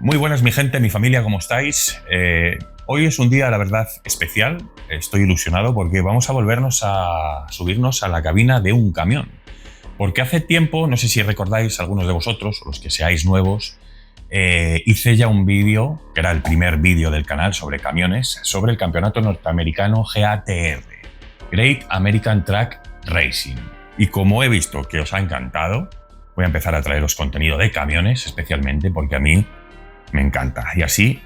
Muy buenas mi gente, mi familia, ¿cómo estáis? Hoy es un día, la verdad, especial. Estoy ilusionado porque vamos a volvernos a subirnos a la cabina de un camión. Porque hace tiempo, no sé si recordáis algunos de vosotros, o los que seáis nuevos, hice ya un vídeo, que era el primer vídeo del canal sobre camiones, sobre el campeonato norteamericano GATR, Great American Truck Racing. Y como he visto que os ha encantado, voy a empezar a traeros contenido de camiones, especialmente porque a mí me encanta y así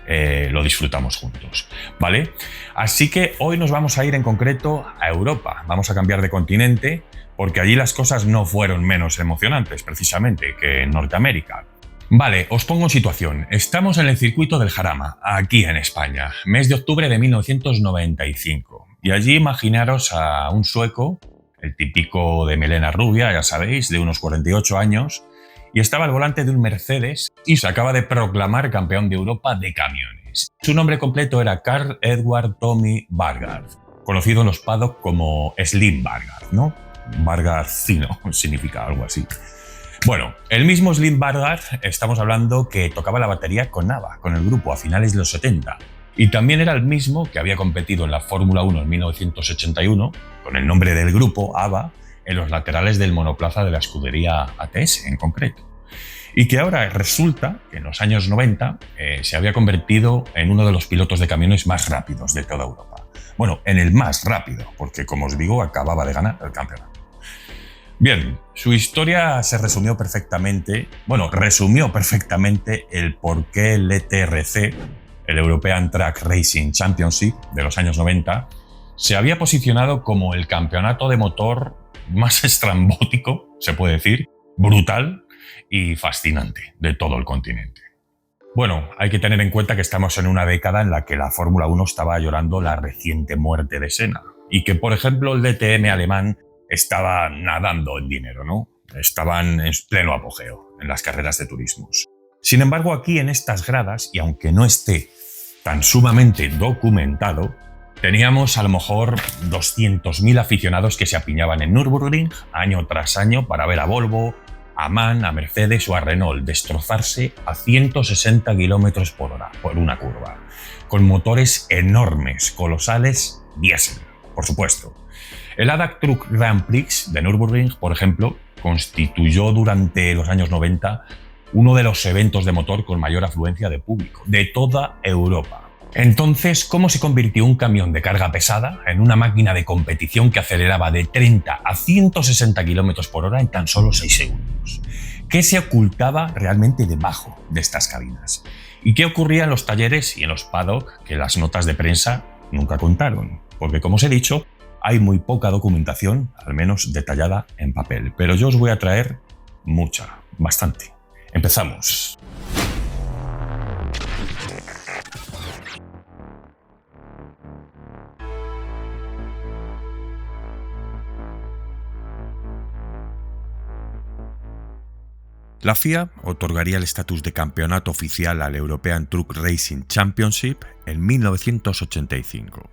lo disfrutamos juntos, ¿vale? Así que hoy nos vamos a ir en concreto a Europa. Vamos a cambiar de continente porque allí las cosas no fueron menos emocionantes precisamente que en Norteamérica. Vale, os pongo en situación. Estamos en el circuito del Jarama, aquí en España, mes de octubre de 1995. Y allí imaginaros a un sueco, el típico de melena rubia, ya sabéis, de unos 48 años, y estaba al volante de un Mercedes y se acaba de proclamar campeón de Europa de camiones. Su nombre completo era Carl Edward Tommy Vargard, conocido en los paddock como Slim Vargard, ¿no? Vargardcino significa algo así. Bueno, el mismo Slim Vargard, estamos hablando que tocaba la batería con ABBA, con el grupo, a finales de los 70. Y también era el mismo que había competido en la Fórmula 1 en 1981, con el nombre del grupo, ABBA, en los laterales del monoplaza de la escudería ATS en concreto. Y que ahora resulta que en los años 90 se había convertido en uno de los pilotos de camiones más rápidos de toda Europa. Bueno, en el más rápido, porque como os digo, acababa de ganar el campeonato. Bien, su historia se resumió perfectamente el por qué el ETRC, el European Truck Racing Championship de los años 90, se había posicionado como el campeonato de motor más estrambótico, se puede decir, brutal y fascinante de todo el continente. Bueno, hay que tener en cuenta que estamos en una década en la que la Fórmula 1 estaba llorando la reciente muerte de Senna y que, por ejemplo, el DTM alemán estaba nadando en dinero, ¿no? Estaban en pleno apogeo en las carreras de turismos. Sin embargo, aquí en estas gradas, y aunque no esté tan sumamente documentado, teníamos a lo mejor 200.000 aficionados que se apiñaban en Nürburgring año tras año para ver a Volvo, a MAN, a Mercedes o a Renault destrozarse a 160 km por hora por una curva, con motores enormes, colosales, diésel, por supuesto. El ADAC Truck Grand Prix de Nürburgring, por ejemplo, constituyó durante los años 90 uno de los eventos de motor con mayor afluencia de público de toda Europa. Entonces, ¿cómo se convirtió un camión de carga pesada en una máquina de competición que aceleraba de 30 a 160 km por hora en tan solo 6 segundos? ¿Qué se ocultaba realmente debajo de estas cabinas? ¿Y qué ocurría en los talleres y en los paddock que las notas de prensa nunca contaron? Porque, como os he dicho, hay muy poca documentación, al menos detallada en papel. Pero yo os voy a traer mucha, bastante. Empezamos. La FIA otorgaría el estatus de campeonato oficial al European Truck Racing Championship en 1985.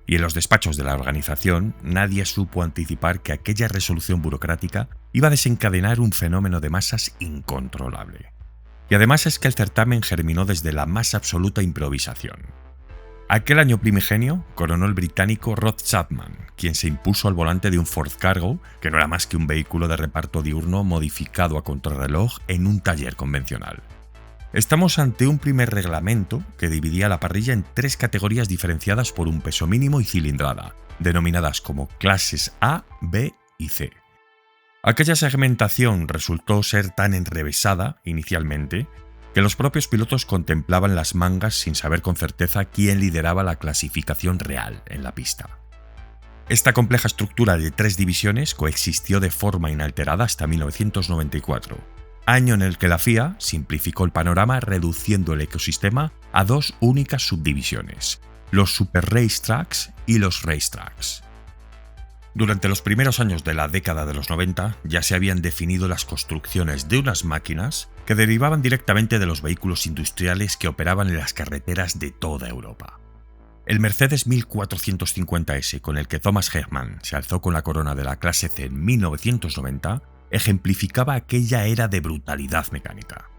Y en los despachos de la organización nadie supo anticipar que aquella resolución burocrática iba a desencadenar un fenómeno de masas incontrolable. Y además es que el certamen germinó desde la más absoluta improvisación. Aquel año primigenio coronó el británico Rod Chapman, quien se impuso al volante de un Ford Cargo, que no era más que un vehículo de reparto diurno modificado a contrarreloj en un taller convencional. Estamos ante un primer reglamento que dividía la parrilla en 3 categorías diferenciadas por un peso mínimo y cilindrada, denominadas como clases A, B y C. Aquella segmentación resultó ser tan enrevesada, inicialmente, que los propios pilotos contemplaban las mangas sin saber con certeza quién lideraba la clasificación real en la pista. Esta compleja estructura de 3 divisiones coexistió de forma inalterada hasta 1994, año en el que la FIA simplificó el panorama reduciendo el ecosistema a 2 únicas subdivisiones, los Super Racetracks y los Racetracks. Durante los primeros años de la década de los 90 ya se habían definido las construcciones de unas máquinas que derivaban directamente de los vehículos industriales que operaban en las carreteras de toda Europa. El Mercedes 1450S con el que Thomas Hermann se alzó con la corona de la clase C en 1990 ejemplificaba aquella era de brutalidad mecánica.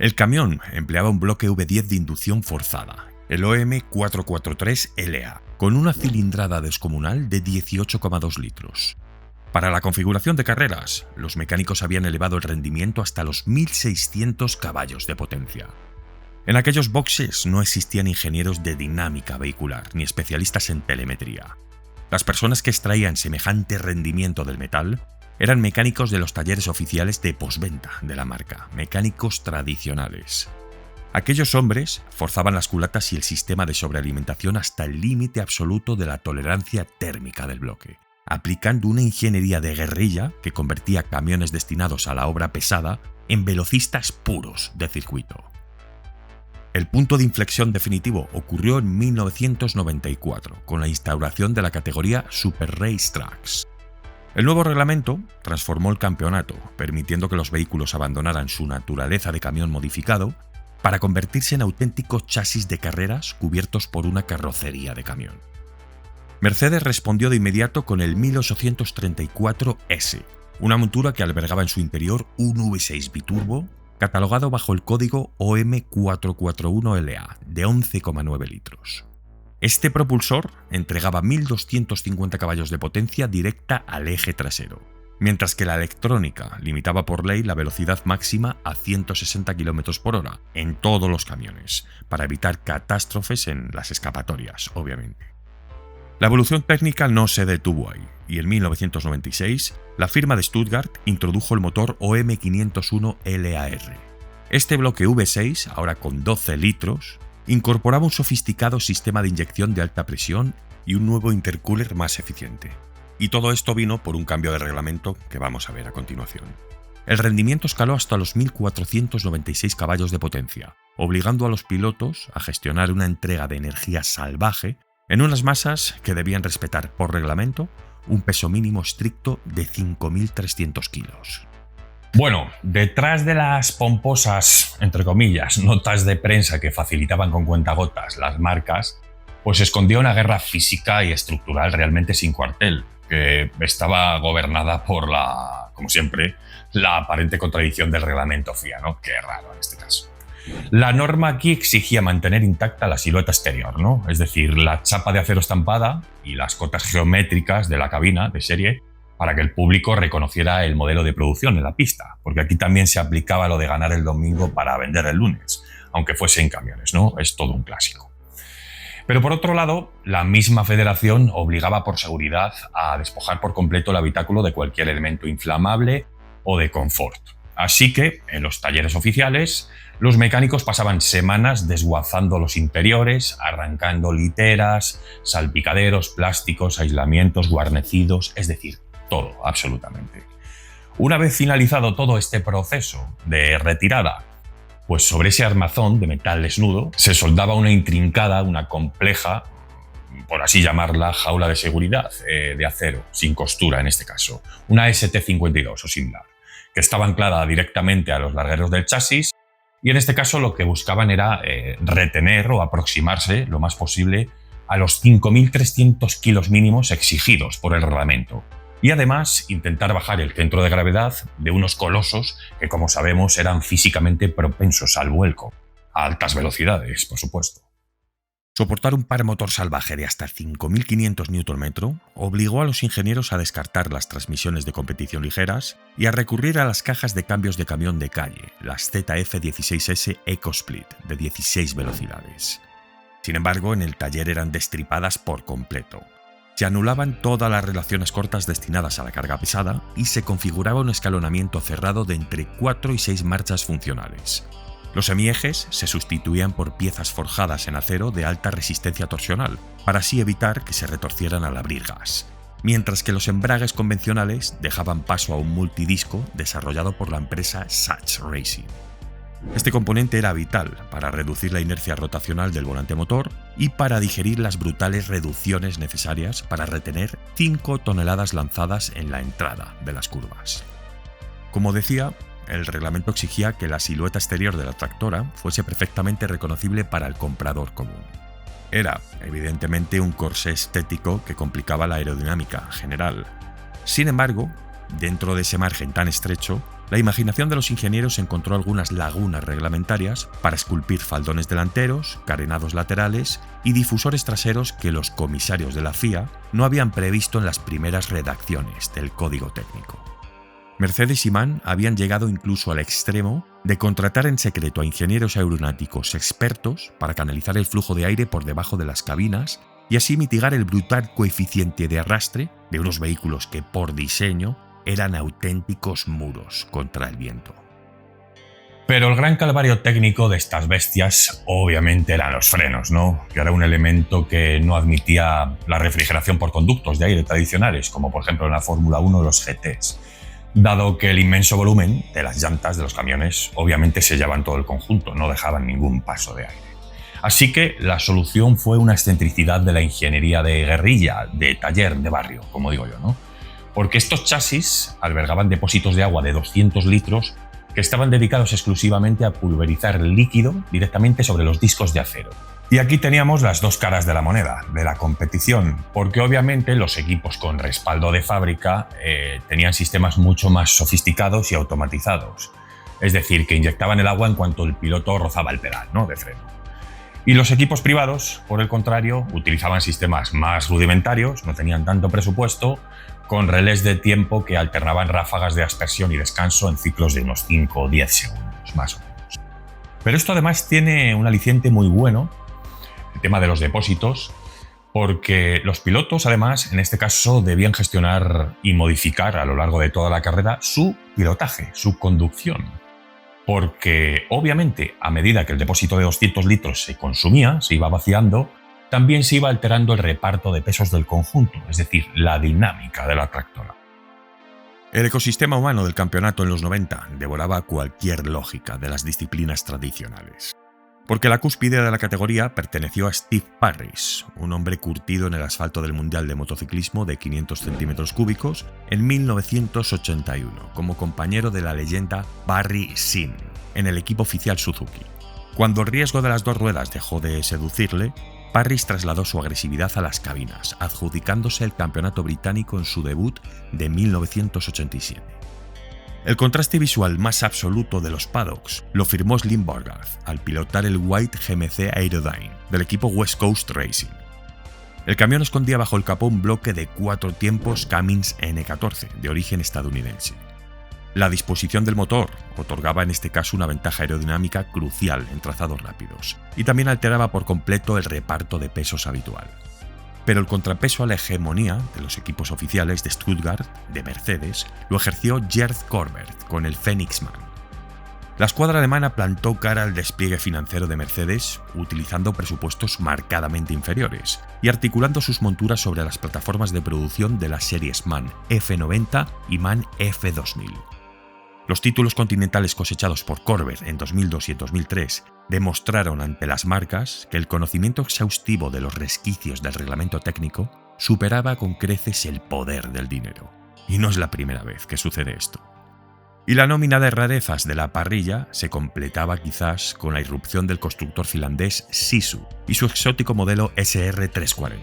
El camión empleaba un bloque V10 de inducción forzada, el OM443LA, con una cilindrada descomunal de 18,2 litros. Para la configuración de carreras, los mecánicos habían elevado el rendimiento hasta los 1.600 caballos de potencia. En aquellos boxes no existían ingenieros de dinámica vehicular ni especialistas en telemetría. Las personas que extraían semejante rendimiento del metal eran mecánicos de los talleres oficiales de postventa de la marca, mecánicos tradicionales. Aquellos hombres forzaban las culatas y el sistema de sobrealimentación hasta el límite absoluto de la tolerancia térmica del bloque, aplicando una ingeniería de guerrilla que convertía camiones destinados a la obra pesada en velocistas puros de circuito. El punto de inflexión definitivo ocurrió en 1994, con la instauración de la categoría Super Race Trucks. El nuevo reglamento transformó el campeonato, permitiendo que los vehículos abandonaran su naturaleza de camión modificado para convertirse en auténticos chasis de carreras cubiertos por una carrocería de camión. Mercedes respondió de inmediato con el 1834S, una montura que albergaba en su interior un V6 biturbo catalogado bajo el código OM441LA de 11,9 litros. Este propulsor entregaba 1.250 caballos de potencia directa al eje trasero, mientras que la electrónica limitaba por ley la velocidad máxima a 160 km por hora en todos los camiones, para evitar catástrofes en las escapatorias, obviamente. La evolución técnica no se detuvo ahí, y en 1996 la firma de Stuttgart introdujo el motor OM501LAR. Este bloque V6, ahora con 12 litros, incorporaba un sofisticado sistema de inyección de alta presión y un nuevo intercooler más eficiente. Y todo esto vino por un cambio de reglamento que vamos a ver a continuación. El rendimiento escaló hasta los 1.496 caballos de potencia, obligando a los pilotos a gestionar una entrega de energía salvaje en unas masas que debían respetar por reglamento un peso mínimo estricto de 5.300 kilos. Bueno, detrás de las pomposas, entre comillas, notas de prensa que facilitaban con cuentagotas las marcas, pues se escondía una guerra física y estructural realmente sin cuartel, que estaba gobernada por como siempre, la aparente contradicción del reglamento FIA, ¿no? Qué raro en este caso. La norma aquí exigía mantener intacta la silueta exterior, ¿no? Es decir, la chapa de acero estampada y las cotas geométricas de la cabina de serie para que el público reconociera el modelo de producción en la pista, porque aquí también se aplicaba lo de ganar el domingo para vender el lunes, aunque fuese en camiones, ¿no? Es todo un clásico. Pero por otro lado, la misma federación obligaba por seguridad a despojar por completo el habitáculo de cualquier elemento inflamable o de confort. Así que, en los talleres oficiales, los mecánicos pasaban semanas desguazando los interiores, arrancando literas, salpicaderos, plásticos, aislamientos, guarnecidos, es decir, todo, absolutamente. Una vez finalizado todo este proceso de retirada, pues sobre ese armazón de metal desnudo se soldaba una intrincada, una compleja, por así llamarla, jaula de seguridad de acero, sin costura en este caso, una ST52 o similar, que estaba anclada directamente a los largueros del chasis y en este caso lo que buscaban era retener o aproximarse lo más posible a los 5.300 kilos mínimos exigidos por el reglamento y además intentar bajar el centro de gravedad de unos colosos que, como sabemos, eran físicamente propensos al vuelco, a altas velocidades, por supuesto. Soportar un par motor salvaje de hasta 5.500 Nm obligó a los ingenieros a descartar las transmisiones de competición ligeras y a recurrir a las cajas de cambios de camión de calle, las ZF16S EcoSplit de 16 velocidades. Sin embargo, en el taller eran destripadas por completo. Se anulaban todas las relaciones cortas destinadas a la carga pesada y se configuraba un escalonamiento cerrado de entre 4 y 6 marchas funcionales. Los semiejes se sustituían por piezas forjadas en acero de alta resistencia torsional, para así evitar que se retorcieran al abrir gas, mientras que los embragues convencionales dejaban paso a un multidisco desarrollado por la empresa Sachs Racing. Este componente era vital para reducir la inercia rotacional del volante motor y para digerir las brutales reducciones necesarias para retener 5 toneladas lanzadas en la entrada de las curvas. Como decía, el reglamento exigía que la silueta exterior de la tractora fuese perfectamente reconocible para el comprador común. Era, evidentemente, un corsé estético que complicaba la aerodinámica general. Sin embargo, dentro de ese margen tan estrecho, La imaginación de los ingenieros encontró algunas lagunas reglamentarias para esculpir faldones delanteros, carenados laterales y difusores traseros que los comisarios de la FIA no habían previsto en las primeras redacciones del código técnico. Mercedes y MAN habían llegado incluso al extremo de contratar en secreto a ingenieros aeronáuticos expertos para canalizar el flujo de aire por debajo de las cabinas y así mitigar el brutal coeficiente de arrastre de unos vehículos que, por diseño, eran auténticos muros contra el viento. Pero el gran calvario técnico de estas bestias obviamente eran los frenos, ¿no? Que era un elemento que no admitía la refrigeración por conductos de aire tradicionales, como por ejemplo en la Fórmula 1 los GTs, dado que el inmenso volumen de las llantas de los camiones obviamente sellaban todo el conjunto, no dejaban ningún paso de aire. Así que la solución fue una excentricidad de la ingeniería de guerrilla, de taller, de barrio, como digo yo, ¿no? Porque estos chasis albergaban depósitos de agua de 200 litros que estaban dedicados exclusivamente a pulverizar líquido directamente sobre los discos de acero. Y aquí teníamos las dos caras de la moneda, de la competición, porque obviamente los equipos con respaldo de fábrica tenían sistemas mucho más sofisticados y automatizados. Es decir, que inyectaban el agua en cuanto el piloto rozaba el pedal, ¿no?, de freno. Y los equipos privados, por el contrario, utilizaban sistemas más rudimentarios, no tenían tanto presupuesto, con relés de tiempo que alternaban ráfagas de aspersión y descanso en ciclos de unos 5 o 10 segundos, más o menos. Pero esto además tiene un aliciente muy bueno, el tema de los depósitos, porque los pilotos además en este caso debían gestionar y modificar a lo largo de toda la carrera su pilotaje, su conducción. Porque obviamente a medida que el depósito de 200 litros se consumía, se iba vaciando, también se iba alterando el reparto de pesos del conjunto, es decir, la dinámica de la tractora. El ecosistema humano del campeonato en los 90 devoraba cualquier lógica de las disciplinas tradicionales. Porque la cúspide de la categoría perteneció a Steve Parris, un hombre curtido en el asfalto del Mundial de Motociclismo de 500 centímetros cúbicos en 1981, como compañero de la leyenda Barry Sin en el equipo oficial Suzuki. Cuando el riesgo de las dos ruedas dejó de seducirle, Parris trasladó su agresividad a las cabinas, adjudicándose el campeonato británico en su debut de 1987. El contraste visual más absoluto de los paddocks lo firmó Slim Bogart al pilotar el White GMC Aerodyne del equipo West Coast Racing. El camión escondía bajo el capó un bloque de 4 tiempos Cummins N14 de origen estadounidense. La disposición del motor otorgaba en este caso una ventaja aerodinámica crucial en trazados rápidos y también alteraba por completo el reparto de pesos habitual. Pero el contrapeso a la hegemonía de los equipos oficiales de Stuttgart, de Mercedes, lo ejerció Gerd Corbett con el Phoenix MAN. La escuadra alemana plantó cara al despliegue financiero de Mercedes utilizando presupuestos marcadamente inferiores y articulando sus monturas sobre las plataformas de producción de las series MAN F90 y MAN F2000. Los títulos continentales cosechados por Corbett en 2002 y en 2003 demostraron ante las marcas que el conocimiento exhaustivo de los resquicios del reglamento técnico superaba con creces el poder del dinero. Y no es la primera vez que sucede esto. Y la nómina de rarezas de la parrilla se completaba quizás con la irrupción del constructor finlandés Sisu y su exótico modelo SR340.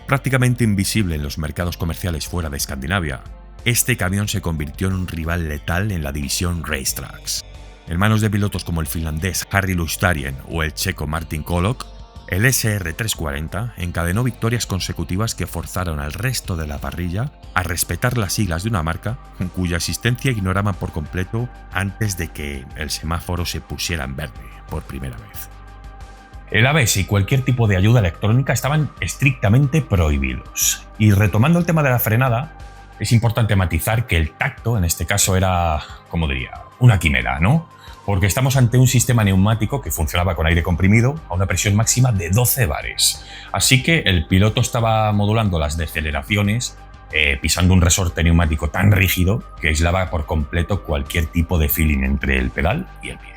Prácticamente invisible en los mercados comerciales fuera de Escandinavia, este camión se convirtió en un rival letal en la división Racetracks. En manos de pilotos como el finlandés Harri Lustarien o el checo Martin Kolok, el SR340 encadenó victorias consecutivas que forzaron al resto de la parrilla a respetar las siglas de una marca cuya existencia ignoraban por completo antes de que el semáforo se pusiera en verde por primera vez. El ABS y cualquier tipo de ayuda electrónica estaban estrictamente prohibidos. Y retomando el tema de la frenada, es importante matizar que el tacto en este caso era, como diría, una quimera, ¿no? Porque estamos ante un sistema neumático que funcionaba con aire comprimido a una presión máxima de 12 bares. Así que el piloto estaba modulando las deceleraciones pisando un resorte neumático tan rígido que aislaba por completo cualquier tipo de feeling entre el pedal y el pie.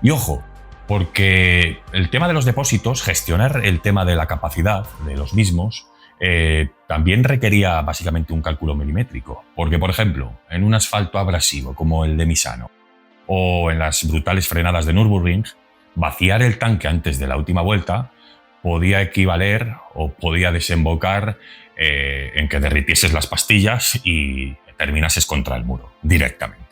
Y ojo, porque el tema de los depósitos, gestionar el tema de la capacidad de los mismos, también requería básicamente un cálculo milimétrico. Porque, por ejemplo, en un asfalto abrasivo como el de Misano o en las brutales frenadas de Nürburgring, vaciar el tanque antes de la última vuelta podía equivaler o podía desembocar en que derritieses las pastillas y terminases contra el muro directamente.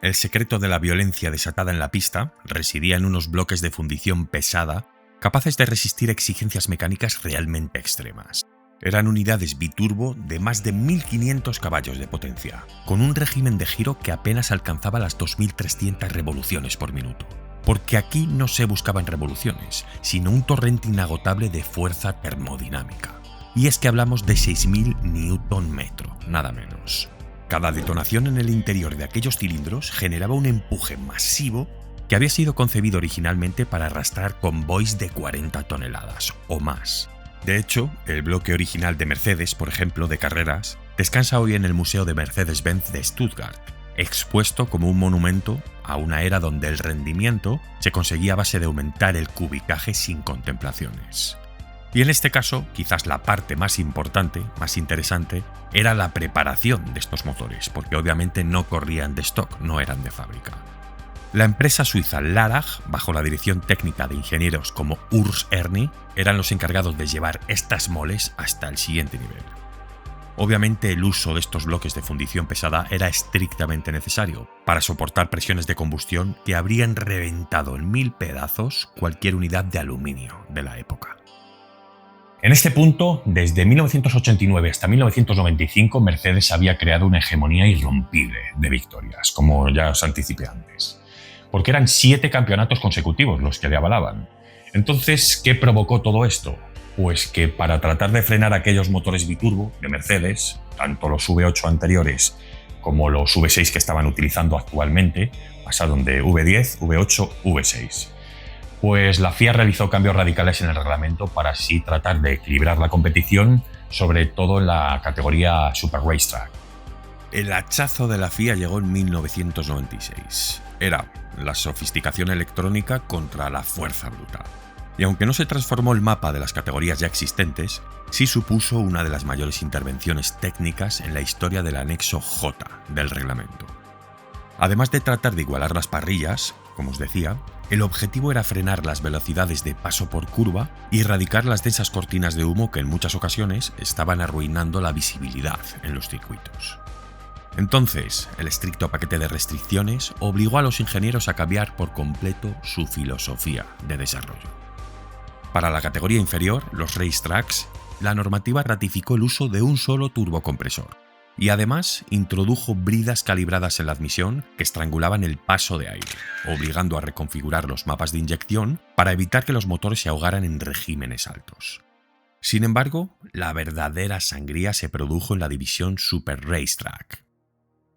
El secreto de la violencia desatada en la pista residía en unos bloques de fundición pesada capaces de resistir exigencias mecánicas realmente extremas. Eran unidades biturbo de más de 1500 caballos de potencia, con un régimen de giro que apenas alcanzaba las 2300 revoluciones por minuto. Porque aquí no se buscaban revoluciones, sino un torrente inagotable de fuerza termodinámica. Y es que hablamos de 6000 Nm, nada menos. Cada detonación en el interior de aquellos cilindros generaba un empuje masivo que había sido concebido originalmente para arrastrar convoys de 40 toneladas o más. De hecho, el bloque original de Mercedes, por ejemplo, de carreras, descansa hoy en el Museo de Mercedes-Benz de Stuttgart, expuesto como un monumento a una era donde el rendimiento se conseguía a base de aumentar el cubicaje sin contemplaciones. Y en este caso, quizás la parte más importante, más interesante, era la preparación de estos motores, porque obviamente no corrían de stock, no eran de fábrica. La empresa suiza Larach, bajo la dirección técnica de ingenieros como Urs Erni, eran los encargados de llevar estas moles hasta el siguiente nivel. Obviamente el uso de estos bloques de fundición pesada era estrictamente necesario para soportar presiones de combustión que habrían reventado en 1000 pedazos cualquier unidad de aluminio de la época. En este punto, desde 1989 hasta 1995, Mercedes había creado una hegemonía irrompible de victorias, como ya os anticipé antes, porque eran 7 campeonatos consecutivos los que le avalaban. Entonces, ¿qué provocó todo esto? Pues que para tratar de frenar aquellos motores biturbo de Mercedes, tanto los V8 anteriores como los V6 que estaban utilizando actualmente, pasaron de V10, V8, V6. Pues la FIA realizó cambios radicales en el reglamento para así tratar de equilibrar la competición, sobre todo en la categoría Super Racetrack. El hachazo de la FIA llegó en 1996. Era la sofisticación electrónica contra la fuerza bruta. Y aunque no se transformó el mapa de las categorías ya existentes, sí supuso una de las mayores intervenciones técnicas en la historia del anexo J del reglamento. Además de tratar de igualar las parrillas, como os decía, el objetivo era frenar las velocidades de paso por curva y erradicar las densas cortinas de humo que en muchas ocasiones estaban arruinando la visibilidad en los circuitos. Entonces, el estricto paquete de restricciones obligó a los ingenieros a cambiar por completo su filosofía de desarrollo. Para la categoría inferior, los racetracks, la normativa ratificó el uso de un solo turbocompresor y además introdujo bridas calibradas en la admisión que estrangulaban el paso de aire, obligando a reconfigurar los mapas de inyección para evitar que los motores se ahogaran en regímenes altos. Sin embargo, la verdadera sangría se produjo en la división Super Racetrack.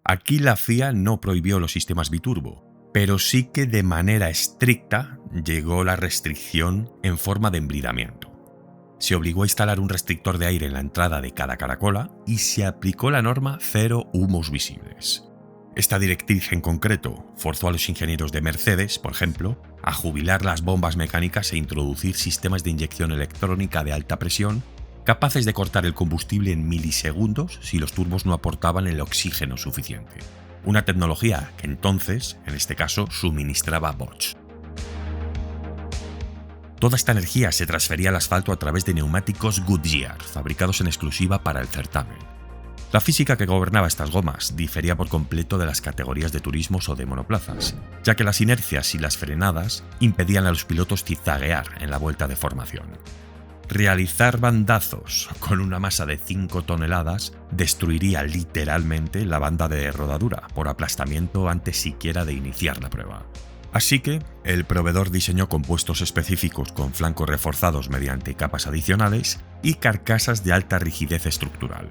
Aquí la FIA no prohibió los sistemas biturbo, pero sí que de manera estricta llegó la restricción en forma de embridamiento. Se obligó a instalar un restrictor de aire en la entrada de cada caracola y se aplicó la norma cero humos visibles. Esta directriz en concreto forzó a los ingenieros de Mercedes, por ejemplo, a jubilar las bombas mecánicas e introducir sistemas de inyección electrónica de alta presión capaces de cortar el combustible en milisegundos si los turbos no aportaban el oxígeno suficiente. Una tecnología que entonces, en este caso, suministraba Bosch. Toda esta energía se transfería al asfalto a través de neumáticos Goodyear, fabricados en exclusiva para el certamen. La física que gobernaba estas gomas difería por completo de las categorías de turismos o de monoplazas, ya que las inercias y las frenadas impedían a los pilotos zigzaguear en la vuelta de formación. Realizar bandazos con una masa de 5 toneladas destruiría literalmente la banda de rodadura por aplastamiento antes siquiera de iniciar la prueba. Así que el proveedor diseñó compuestos específicos con flancos reforzados mediante capas adicionales y carcasas de alta rigidez estructural.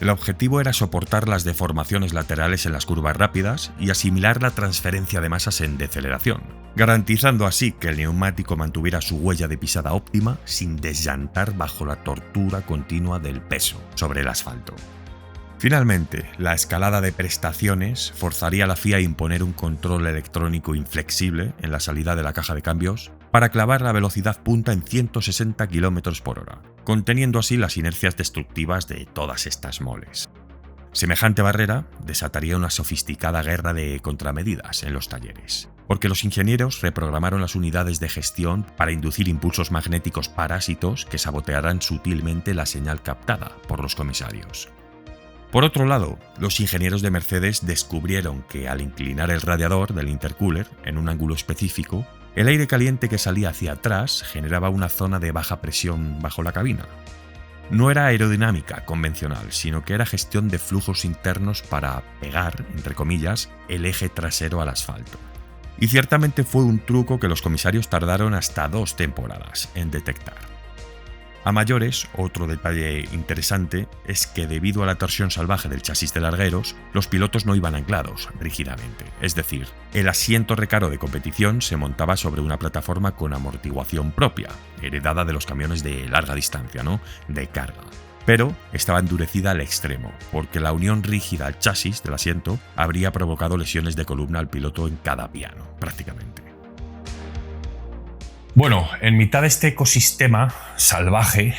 El objetivo era soportar las deformaciones laterales en las curvas rápidas y asimilar la transferencia de masas en deceleración, garantizando así que el neumático mantuviera su huella de pisada óptima sin desllantar bajo la tortura continua del peso sobre el asfalto. Finalmente, la escalada de prestaciones forzaría a la FIA a imponer un control electrónico inflexible en la salida de la caja de cambios para clavar la velocidad punta en 160 km/h, conteniendo así las inercias destructivas de todas estas moles. Semejante barrera desataría una sofisticada guerra de contramedidas en los talleres, porque los ingenieros reprogramaron las unidades de gestión para inducir impulsos magnéticos parásitos que sabotearán sutilmente la señal captada por los comisarios. Por otro lado, los ingenieros de Mercedes descubrieron que al inclinar el radiador del intercooler en un ángulo específico, el aire caliente que salía hacia atrás generaba una zona de baja presión bajo la cabina. No era aerodinámica convencional, sino que era gestión de flujos internos para pegar, entre comillas, el eje trasero al asfalto. Y ciertamente fue un truco que los comisarios tardaron hasta 2 temporadas en detectar. A mayores, otro detalle interesante es que debido a la torsión salvaje del chasis de largueros, los pilotos no iban anclados rígidamente, es decir, el asiento recaro de competición se montaba sobre una plataforma con amortiguación propia, heredada de los camiones de larga distancia, de carga. Pero estaba endurecida al extremo, porque la unión rígida al chasis del asiento habría provocado lesiones de columna al piloto en cada piano, prácticamente. Bueno, en mitad de este ecosistema salvaje,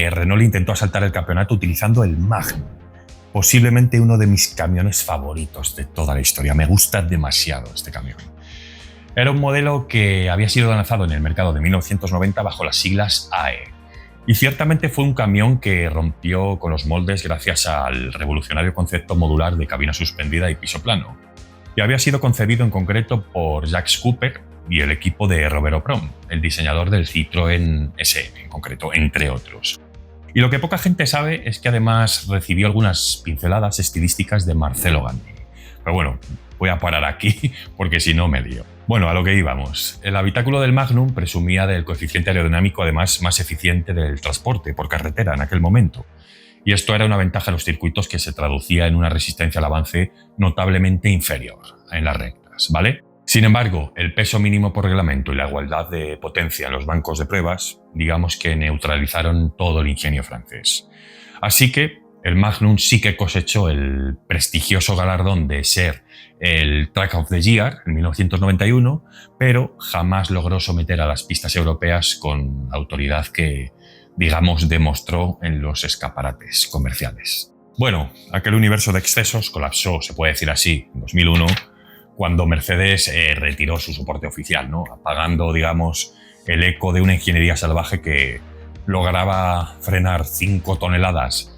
Renault intentó asaltar el campeonato utilizando el Magnum, posiblemente uno de mis camiones favoritos de toda la historia. Me gusta demasiado este camión. Era un modelo que había sido lanzado en el mercado de 1990 bajo las siglas AE. Y ciertamente fue un camión que rompió con los moldes gracias al revolucionario concepto modular de cabina suspendida y piso plano. Y había sido concebido en concreto por Jacques Cooper y el equipo de Robert Opron, el diseñador del Citroën SM en concreto, entre otros. Y lo que poca gente sabe es que además recibió algunas pinceladas estilísticas de Marcello Gandini. Pero bueno, voy a parar aquí porque si no me lío. Bueno, a lo que íbamos. El habitáculo del Magnum presumía del coeficiente aerodinámico además más eficiente del transporte por carretera en aquel momento. Y esto era una ventaja en los circuitos que se traducía en una resistencia al avance notablemente inferior en las rectas, ¿vale? Sin embargo, el peso mínimo por reglamento y la igualdad de potencia en los bancos de pruebas, digamos que neutralizaron todo el ingenio francés. Así que el Magnum sí que cosechó el prestigioso galardón de ser el Track of the Year en 1991, pero jamás logró someter a las pistas europeas con la autoridad que, digamos, demostró en los escaparates comerciales. Bueno, aquel universo de excesos colapsó, se puede decir así, en 2001, cuando Mercedes retiró su soporte oficial, apagando, digamos, el eco de una ingeniería salvaje que lograba frenar 5 toneladas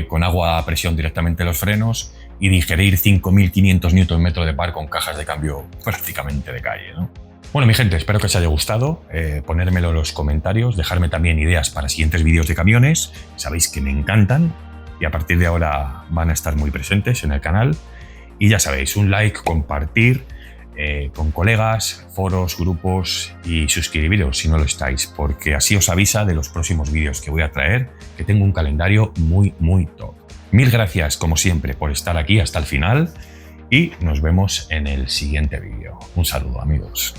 con agua a presión directamente en los frenos y digerir 5.500 Nm de par con cajas de cambio prácticamente de calle, Bueno, mi gente, espero que os haya gustado. Ponérmelo en los comentarios, dejarme también ideas para siguientes vídeos de camiones. Sabéis que me encantan y a partir de ahora van a estar muy presentes en el canal. Y ya sabéis, un like, compartir con colegas, foros, grupos y suscribiros si no lo estáis, porque así os avisa de los próximos vídeos que voy a traer, que tengo un calendario muy top. Mil gracias, como siempre, por estar aquí hasta el final y nos vemos en el siguiente vídeo. Un saludo, amigos.